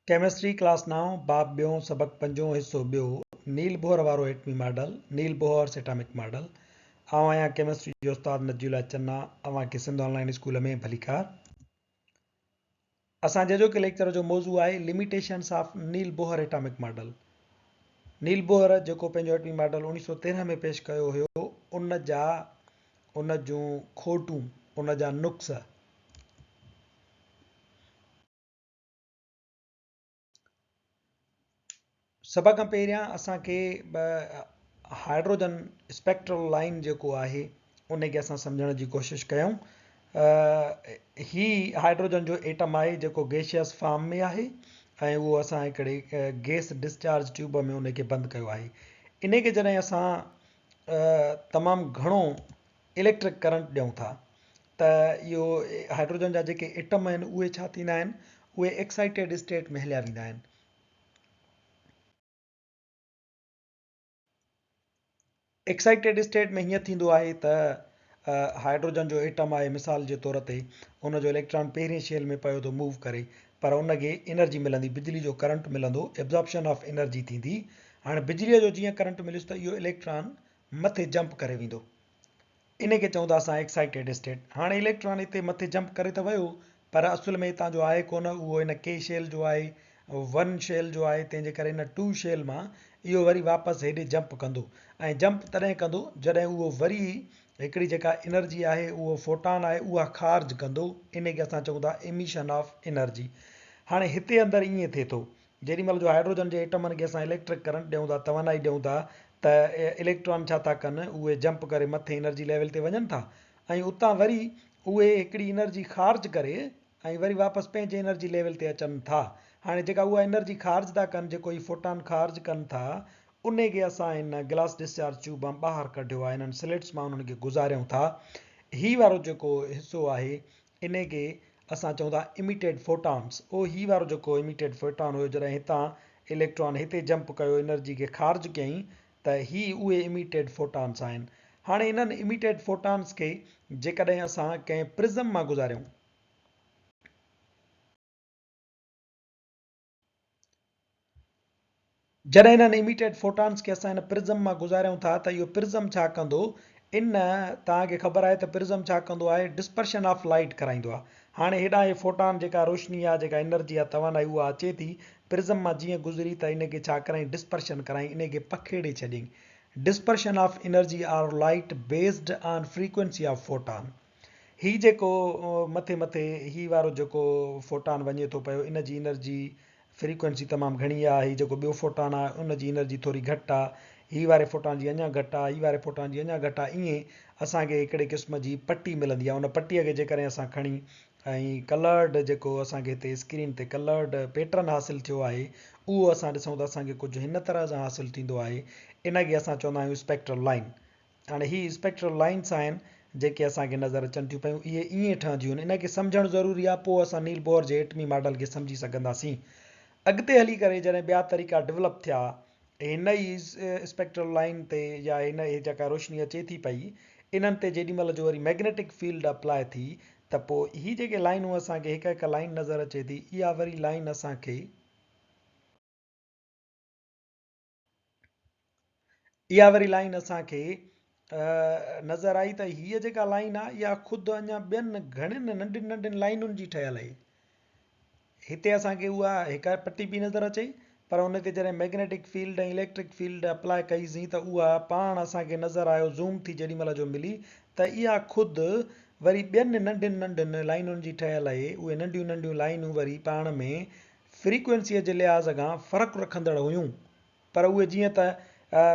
Chemistry class 9 बाब ॿियों सबक पंजो हिस्सो ॿियो नील बोहर वारो एटमी model Niels Bohr atomic model आउं आहियां केमिस्ट्री जो उस्ताद नजीउल्ला चन्ना अव्हांखे सिंध ऑनलाइन स्कूल में भलीकार असांजे जो कि लेक्चर जो मौज़ू आहे limitations of Niels Bohr atomic model Niels Bohr जेको पंहिंजो एटमी मॉडल 1913 में पेश कयो हुयो उन जूं खोटूं उन जा नुक्स सभ खां पहिरियां असांखे हाइड्रोजन स्पेक्ट्रल लाइन जेको आहे उनखे असां सम्झण जी कोशिशि कयूं ही हाइड्रोजन जो एटम आहे जेको गैशियस फॉर्म में आहे ऐं उहो असां हिकिड़े गैस डिस्चार्ज ट्यूब में उनखे बंदि कयो आहे इन खे जॾहिं असां तमामु घणो इलेक्ट्रिक करंट ॾियूं था त इहो हाइड्रोजन जा जेके एटम आहिनि उहे छा थींदा आहिनि उहे एक्साइटेड स्टेट में हलिया वेंदा आहिनि एक्साइटेड स्टेट में हीअं थींदो आहे त हाइड्रोजन जो एटम आहे मिसाल जे तौर ते उन जो इलेक्ट्रॉन पहिरें शेल में पियो थो मूव करे पर उनखे एनर्जी मिलंदी बिजली जो करंट मिलंदो एब्जॉर्प्शन ऑफ एनर्जी थींदी हाणे बिजलीअ जो जीअं करंट मिलियुसि त इहो इलेक्ट्रॉन मथे जंप करे वेंदो इन खे चवंदा असां एक्साइटेड स्टेट हाणे इलेक्ट्रॉन हिते मथे जंप करे त वियो पर असुल में हितां जो आहे कोन उहो हिन के शेल जो आहे वन शेल जो आहे तंहिंजे करे हिन टू शेल मां इहो वरी वापसि हेॾे जंप कंदो ऐं जंप तॾहिं कंदो जॾहिं उहो वरी हिकिड़ी जेका एनर्जी आहे उहो फोटान आहे उहा ख़ारिज कंदो इन खे असां चऊं था एमिशन ऑफ एनर्जी हाणे हिते अंदरि ईअं थिए थो जेॾीमहिल जो हाइड्रोजन जे एटमनि खे असां इलेक्ट्रिक करंट ॾियूं था तवानाई ॾियूं था त इलेक्ट्रॉन छा था कनि उहे जंप करे मथे एनर्जी लेवल ते वञनि था ऐं उतां वरी उहे हिकिड़ी एनर्जी ख़ारिज करे ऐं वरी वापसि पंहिंजे एनर्जी लेवल ते अचनि था हाणे जेका उहा एनर्जी ख़ारिज था कनि जेको ई फोटान ख़ारिज कनि था उन खे असां हिन ग्लास डिस्चार्ज ट्यूब मां ॿाहिरि कढियो आहे हिननि स्लिट्स मां उन्हनि खे गुज़ारियूं था ही वारो जेको हिसो आहे इन खे असां चऊं था इमिटेड फोटॉन्स ही वारो जेको इमिटेड फोटॉन हुयो जॾहिं हितां इलेक्ट्रॉन हिते जंप कयो एनर्जी खे ख़ारिज कयईं त ही उहे इमिटेड फोटॉन्स आहिनि हाणे इन्हनि इमिटेड फोटॉन्स खे जेकॾहिं असां कंहिं प्रिज़म मां गुज़ारियूं जॾहिं हिननि इमिटेड फोटॉन्स खे असां हिन प्रिज़म मां गुज़ारियूं था त इहो प्रिज़म छा कंदो इन तव्हांखे ख़बर आहे त प्रिज़म छा कंदो आहे डिस्पर्शन ऑफ लाइट कराईंदो आहे हाणे हेॾां हे फोटान जेका रोशनी आहे जेका एनर्जी आहे तवानाई उहा अचे थी प्रिज़म मां जीअं गुज़री त इनखे छा कराई डिस्पर्शन कराई इनखे पखेड़े छॾियईं dispersion of energy or light based on frequency of photon ही जेको मथे मथे ही वारो जेको फोटान वञे थो पियो इन जी एनर्जी फ्रीक्वेंसी तमामु घणी आहे ही जेको ॿियो फोटान आहे उन जी एनर्जी थोरी घटि आहे ही वारे फोटान जी अञा घटि आहे ही वारे फोटान जी अञा घटि आहे ईअं असांखे हिकिड़े क़िस्म जी पटी मिलंदी आहे उन पटीअ खे जेकॾहिं असां खणी ऐं कलर्ड जेको असांखे हिते स्क्रीन ते कलर्ड पैटर्न हासिलु थियो आहे उहो असां ॾिसूं त असांखे कुझु हिन तरह सां हासिलु थींदो आहे इन खे असां चवंदा आहियूं स्पेक्ट्रल लाइन हाणे ही स्पेक्ट्रल लाइन्स आहिनि जेके असांखे नज़र अचनि थियूं पियूं इहे ईअं ठहंदियूं आहिनि इनखे सम्झणु ज़रूरी आहे पोइ असां नील बोहर जे एटमी मॉडल खे सम्झी सघंदासीं अॻिते हली करे जॾहिं ॿिया तरीक़ा डेवलप थिया हिन ई स्पेक्ट्रल लाइन ते या हिन जेका रोशनी अचे थी पई इन्हनि ते जेॾीमहिल जो वरी मैग्नेटिक फील्ड अप्लाई थी त पोइ ही जेके लाइनूं असांखे हिकु हिकु लाइन नज़र अचे थी इहा वरी लाइन असांखे नज़र आई त हीअ जेका लाइन आहे इहा ख़ुदि अञा ॿियनि घणनि नंढियुनि नंढियुनि लाइनुनि जी ठहियल आहे हिते असांखे उहा हिकु पटी बि नज़र अचे पर उन ते जॾहिं मैग्नेटिक फील्ड ऐं इलेक्ट्रिक फील्ड अप्लाई कईसीं त उहा पाण असांखे नज़र आयो ज़ूम थी जेॾीमहिल जो मिली त इहा ख़ुदि वरी ॿियनि नंढियुनि नंढियुनि लाइनुनि जी ठहियल आहे उहे नंढियूं नंढियूं लाइनूं वरी पाण में फ्रीक्वेंसीअ जे लिहाज़ खां फ़र्क़ु रखंदड़ हुयूं पर उहे जीअं त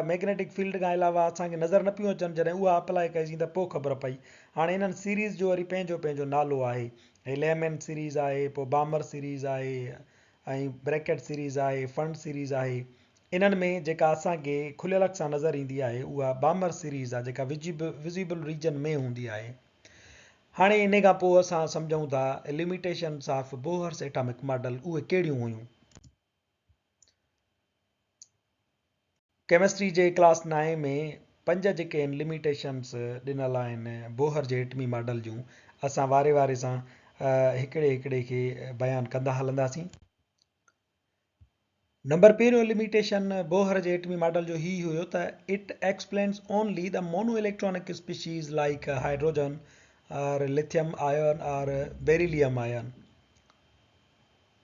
मैग्नेटिक फील्ड खां अलावा असांखे नज़र न पियूं अचनि जॾहिं उहा अप्लाई कईसीं त पोइ ख़बर पई हाणे इन्हनि सीरीज़ जो वरी पंहिंजो पंहिंजो नालो आहे लेमन सीरीज़ आहे पोइ बामर सीरीज़ आहे ऐं ब्रैकेट सीरीज़ आहे फंड सीरीज़ आहे इन्हनि में जेका असांखे खुलियल अख सां नज़र ईंदी आहे उहा बामर सीरीज़ आहे जेका विजिबल रीजन में हूंदी आहे हाणे इन खां पोइ असां सम्झूं था limitations of Bohr's atomic model उहे कहिड़ियूं हुयूं केमिस्ट्री जे क्लास 9 में 5 जेके आहिनि लिमिटेशन्स ॾिनल आहिनि बोहर जे एटमी मॉडल जूं असां वारे वारे सां हिकिड़े हिकिड़े खे बयानु कंदा हलंदासीं नंबर पहिरियों लिमिटेशन बोहर जे एटमी मॉडल जो ही हुयो त it explains only the mono electronic species like hydrogen और लिथियम आयन और बेरिलियम आयन।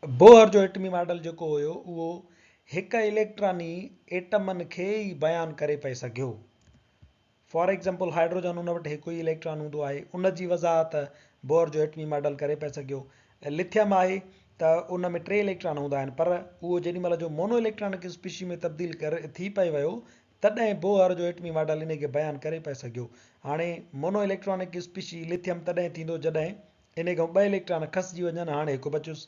बोहर जो एटमी मॉडल जेको हुयो उहो हिकु इलेक्ट्रॉनी एटमनि खे ई बयानु करे पए सघियो। फॉर एग्जाम्पल हाइड्रोजन उन वटि हिकु ई इलेक्ट्रॉन हूंदो आहे, उन जी वज़ाहत बोहर जो एटमी मॉडल करे पए सघियो। लिथियम आहे त उन में टे इलेक्ट्रॉन हूंदा आहिनि, पर उहो जेॾी महिल जो मोनो इलेक्ट्रॉनिक स्पीशी में तब्दील करे थी पए वियो तॾहिं बोहर जो एटमी मॉडल इन खे बयानु करे पए सघियो। हाणे मोनो इलेक्ट्रॉनिक स्पीशी लिथियम तॾहिं थींदो जॾहिं इन खां ॿ इलेक्ट्रॉन खसिजी वञनि, हाणे हिकु बचियुसि,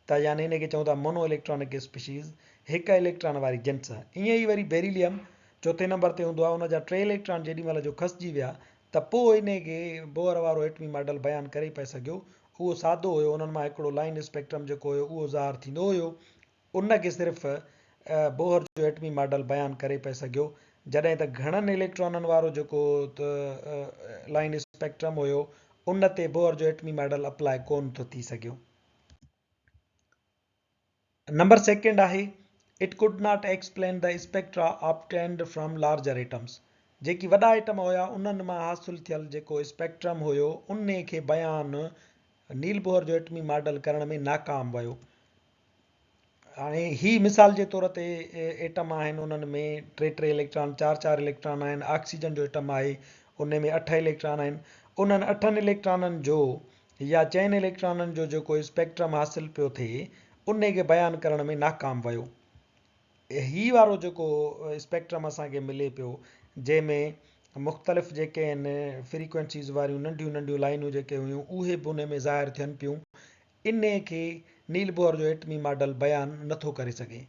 त यानी इन खे चऊं था मोनो इलेक्ट्रॉनिक स्पीशीज़, हिकु इलेक्ट्रॉन वारी जिन्स। ईअं ई वरी बेरिलियम चौथे नंबर ते हूंदो आहे, उनजा टे इलेक्ट्रॉन जेॾी महिल जो खसिजी विया त पोइ इन खे बोहर वारो एटमी मॉडल बयानु करे पए सघियो। उहो सादो हुयो, उन्हनि मां हिकिड़ो लाइन स्पेक्ट्रम जेको हुयो उहो ज़ाहिर थींदो हुयो, उन खे सिर्फ़ु बोहर जो एटमी मॉडल बयानु करे पए सघियो। जॾहिं त घणनि इलेक्ट्रॉननि वारो जेको लाइन स्पेक्ट्रम हुयो उन ते बोहर जो एटमी मॉडल अप्लाई कोन थो थी सघियो। नंबर सेकंड आहे it could not explain the spectra obtained from larger atoms. जेकी वॾा एटम हुया उन्हनि मां हासिलु थियल जेको स्पेक्ट्रम हुयो उन खे बयानु नील बोहर जो एटमी मॉडल करण में नाकाम वियो। हाणे ही मिसाल जे तौर ते एटम आहिनि, उन्हनि में टे टे इलेक्ट्रॉन, चार चार इलेक्ट्रॉन आहिनि। ऑक्सीजन जो एटम आहे, उन में 8 इलेक्ट्रॉन आहिनि। उन्हनि 8 इलेक्ट्रॉननि जो या 4 इलेक्ट्रॉननि जो जेको स्पेक्ट्रम हासिलु पियो थिए उन खे बयानु करण में नाकाम वियो। ही वारो जेको स्पेक्ट्रम असांखे मिले पियो जंहिंमें मुख़्तलिफ़ जेके आहिनि फ्रीक्वेंसीज़ वारियूं नंढियूं नंढियूं लाइनूं जेके हुयूं उहे बि उन में ज़ाहिर थियनि पियूं, इन खे नील बोहर जो एटमी मॉडल बयानु नथो करे सघे।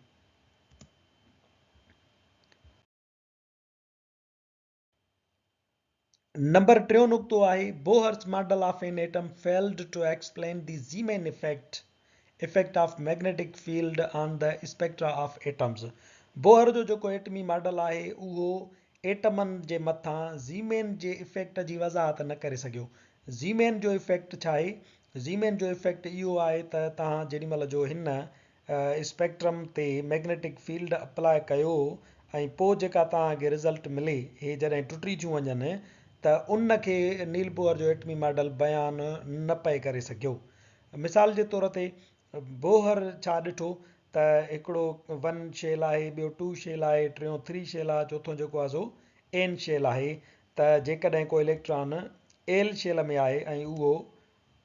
नंबर टियों नुक़्तो आहे Bohr's model of an atom failed to explain the Zeeman effect of magnetic field on the spectra of atoms. Bohr जो जेको एटमी मॉडल आहे उहो एटमनि जे मथां ज़ीमैन जे इफेक्ट जी वज़ाहत न करे सघियो। ज़ीमैन जो इफेक्ट छा आहे? ज़ीमैन जो इफेक्ट इहो आहे त तव्हां जेॾी महिल जो हिन स्पेक्ट्रम ते मैग्नेटिक फील्ड अप्लाई कयो ऐं पोइ जेका तव्हांखे रिज़ल्ट मिले, हे जॾहिं टुटी थियूं वञनि त उन खे नील बोहर जो एटमी मॉडल बयानु न पए करे सघियो। मिसाल जे तौर ते बोहर छा ॾिठो त हिकिड़ो 1 शेल आहे, ॿियो 2 शेल आहे, टियों 3 शेल आहे, चौथों जेको आहे सो n शेल आहे। त जेकॾहिं को इलेक्ट्रॉन एल शेल में आहे ऐं उहो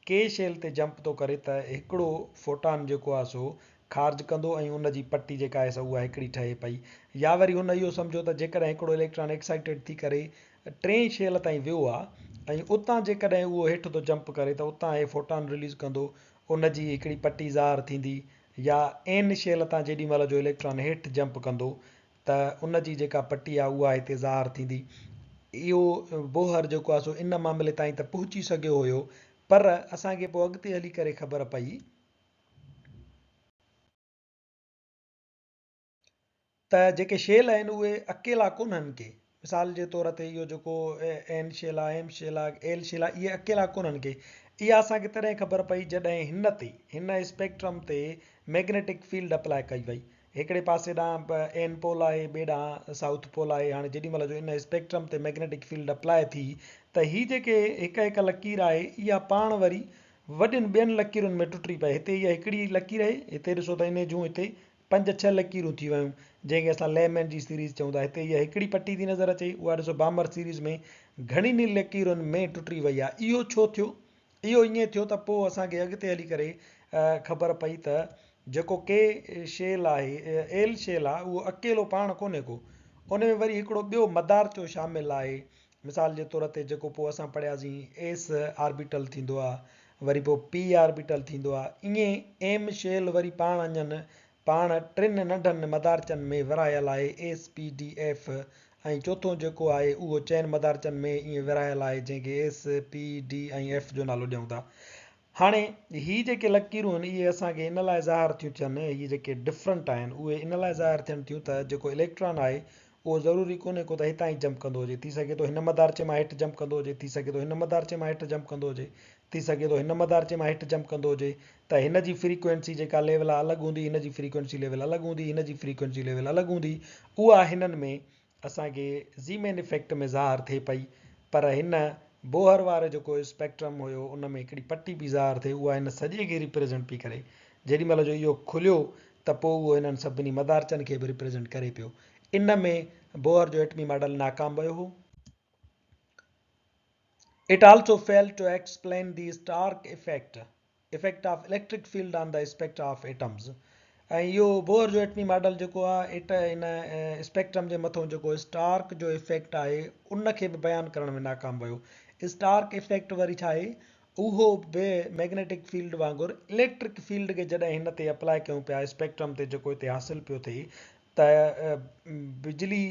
के शेल ते जंप थो करे त हिकिड़ो फोटॉन जेको आहे सो ख़ारिज कंदो ऐं उन जी पटी जेका आहे सो उहा हिकिड़ी ठहे पई। या वरी हुन इहो सम्झो त जेकॾहिं हिकिड़ो इलेक्ट्रॉन एक्साइटेड थी करे 3 शेल ताईं वियो आहे ऐं उतां जेकॾहिं उहो हेठि थो जंप करे त उतां हे फोटॉन रिलीज़ कंदो, उन जी हिकिड़ी पटी ज़ाहिर थींदी। या एन शेल तां जेॾी महिल जो इलेक्ट्रॉन हेठि जंप कंदो त उन जी जेका पटी आहे उहा हिते ज़ाहिर थींदी। इहो बोहर जेको आहे सो इन मामले ताईं त पहुची सघियो हुयो, पर असांखे पोइ अॻिते हली करे ख़बर पई त जेके शेल आहिनि उहे अकेला कोन्हनि के। मिसाल जे तौर ते इहो जेको एन शेल आहे, एम शेल आहे, एल शेल आहे, इहे अकेला कोन्हनि के। इहा असांखे तॾहिं ख़बर पई जॾहिं हिन स्पेक्ट्रम ते मैग्नेटिक फील्ड अप्लाई कई वई। हिकिड़े पासे ॾांहुं एन पोल आहे, ॿिए ॾांहुं साउथ पोल आहे। हाणे जेॾी महिल जो इन स्पेक्ट्रम ते मैग्नेटिक फील्ड अप्लाई थी त हीअ जेके हिकु हिकु लकीर आहे इहा पाण वरी वॾियुनि ॿियनि लकीरुनि में टुटी पए। हिते इहा हिकिड़ी लकीर आहे, हिते ॾिसो त इन जूं हिते 5-6 लकीरूं थी वियूं जंहिंखे असां लेमैन जी सीरीज़ चऊं था। हिते इहा हिकिड़ी पटी थी नज़र अचे, उहा ॾिसो बामर सीरीज़ में घणियुनि लकीरुनि में टुटी वई आहे। इहो छो थियो? इहो ईअं थियो त पोइ असांखे अॻिते हली करे ख़बर पई त जेको के शेल आहे, एल शेल आहे, उहो अकेलो पाण कोन्हे को, उन में वरी हिकिड़ो ॿियो मदारचो शामिलु आहे। मिसाल जे तौर ते जेको पोइ असां पढ़ियासीं एस आर्बिटल थींदो आहे, वरी पोइ पी आर्बिटल थींदो आहे। ईअं एम शेल वरी पाण अञनि पाण 3 नंढनि मदारचनि में विरहायल आहे, एस पी डी एफ। ऐं चोथों जेको आहे उहो 4 मदारचनि में ईअं विरहायल आहे जंहिंखे एस पी डी ऐं एफ जो नालो ॾियूं था। हाणे ही जेके लकीरूं आहिनि इहे असांखे इन लाइ ज़ाहिर थियूं थियनि, इहे जेके डिफरेंट आहिनि उहे इन लाइ ज़ाहिर थियनि थियूं त जेको इलेक्ट्रॉन आहे उहो ज़रूरी कोन्हे को त हितां ई जंप कंदो हुजे। थी सघे थो हिन मदारचे मां हेठि जंप कंदो हुजे, थी सघे थो हिन मदारचे मां हेठि जंप कंदो हुजे, थी सघे थो हिन मदारचे मां हेठि जंप कंदो हुजे त हिन जी फ्रीक्वेंसी जेका लेवल आहे अलॻि हूंदी, हिन जी फ्रीक्वेंसी लेवल अलॻि हूंदी, हिन जी फ्रीक्वेंसी लेवल अलॻि हूंदी। उहा हिननि में असांखे ज़ीमेन इफेक्ट में ज़ाहिर थिए पई। पर हिन बोहर वारो जेको स्पेक्ट्रम हुयो उन में हिकिड़ी पटी बि ज़ाहिर थिए, उहा हिन सॼे खे रिप्रेज़ेंट पई करे। जेॾी महिल जो इहो खुलियो त पोइ उहो हिननि सभिनी मदारचनि खे बि रिप्रेज़ेंट करे पियो। इन में बोहर जो एटमी मॉडल नाकाम वियो हो। It also failed to explain the Stark effect of electric field on the spectra of atoms. ऐं इहो बोहर जो एटमी मॉडल जेको आहे इन स्पेक्ट्रम जे मथां जेको स्टार्क जो इफेक्ट आहे उन खे बि बयानु करण में नाकाम वियो। स्टार्क इफेक्ट वरी छा आहे, उहो बि मैग्नेटिक फील्ड वांगुरु इलेक्ट्रिक फील्ड खे जॾहिं हिन ते अप्लाई कयूं पिया स्पेक्ट्रम ते जेको हिते हासिलु पियो थिए त बिजली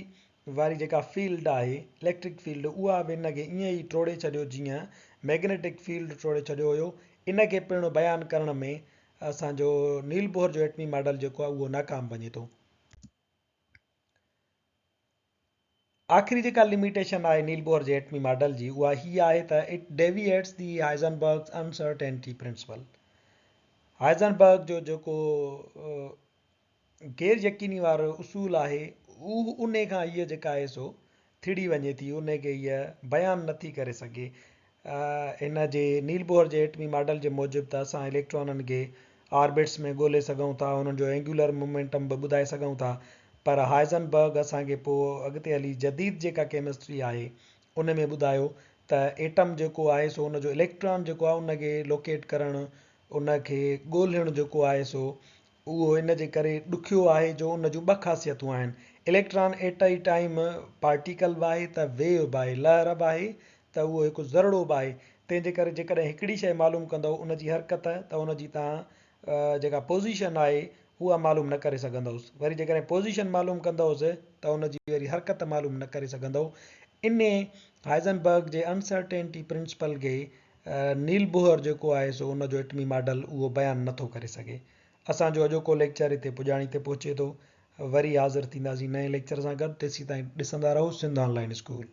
वारी जेका फील्ड आहे इलेक्ट्रिक फील्ड उहा बि हिन खे ईअं ई टोड़े छॾियो जीअं मैग्नेटिक फील्ड टोड़े छॾियो हुयो। इन खे पिणु बयानु करण में असांजो नील बोहर जो एटमी मॉडल जेको आहे उहो नाकाम वञे थो। आख़िरी जेका लिमिटेशन आहे नील बोहर जे एटमी मॉडल जी उहा हीअ आहे त it deviates the Heisenberg uncertainty principle. Heisenberg जो जेको गैर यकीनी वारो उसूल आहे उन खां हीअ जेका आहे सो थिड़ी वञे थी, उन खे हीअ बयानु नथी करे सघे। हिन जे नील बोहर जे एटमी मॉडल जे मूजिबि त असां इलेक्ट्रॉननि खे ऑर्बिट्स में ॻोल्हे सघूं था, उन्हनि जो एंगुलर मोमेंटम बि ॿुधाए सघूं था। पर हाइज़नबर्ग असांखे पोइ अॻिते हली जदीद जेका केमिस्ट्री आहे उन में ॿुधायो त एटम जेको आहे सो उनजो इलेक्ट्रॉन जेको आहे उनखे लोकेट करणु, उनखे ॻोल्हणु जेको आहे सो उहो इन जे करे ॾुखियो आहे जो उन जूं ॿ ख़ासियतूं आहिनि। इलेक्ट्रॉन एट ई टाइम पार्टिकल बि आहे त वेव बि आहे, लहर बि आहे त उहो हिकु ज़रड़ो बि आहे। तंहिंजे करे जेकॾहिं हिकिड़ी शइ मालूम कंदव उन जी हरकत त उन जी तव्हां जेका पोज़ीशन आहे उहा मालूम न करे सघंदुसि। वरी जेकॾहिं पोज़ीशन मालूम कंदुसि त उन जी वरी हरकत मालूम न करे सघंदव। इन हाइज़नबर्ग जे अनसर्टेनिटी प्रिंसिपल खे नील बोहर जेको आहे सो उन जो एटमी मॉडल उहो बयानु नथो करे सघे। असांजो अॼोको लेक्चर हिते पुॼाणी ते पहुचे थो। वरी हाज़िर थींदासीं नए लेक्चर सां गॾु। तेसीं ताईं ॾिसंदा रहो सिंध ऑनलाइन स्कूल।